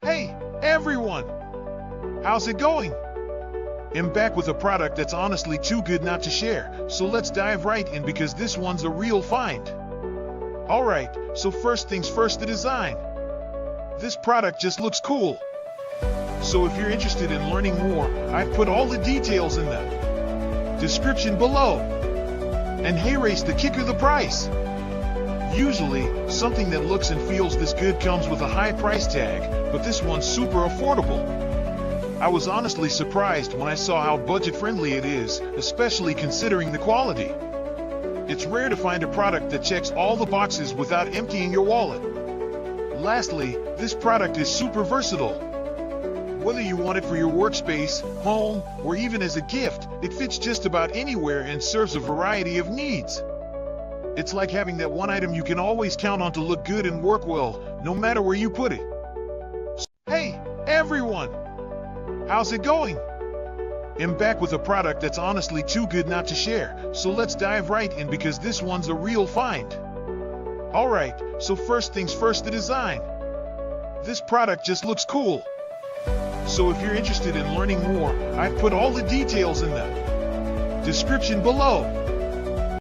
Hey, everyone! How's it going? I'm back with a product that's honestly too good not to share, so let's dive right in because this one's a real find. Alright, so first things first, the design. This product just looks cool. So if you're interested in learning more, I've put all the details in the description below. And hey, race the kicker, the price. Usually, something that looks and feels this good comes with a high price tag, but this one's super affordable. I was honestly surprised when I saw how budget-friendly it is, especially considering the quality. It's rare to find a product that checks all the boxes without emptying your wallet. Lastly, this product is super versatile. Whether you want it for your workspace, home, or even as a gift, it fits just about anywhere and serves a variety of needs. It's like having that one item you can always count on to look good and work well, no matter where you put it. Hey, everyone! How's it going? I'm back with a product that's honestly too good not to share, so let's dive right in because this one's a real find. Alright, so first things first, the design. This product just looks cool. So if you're interested in learning more, I've put all the details in the description below.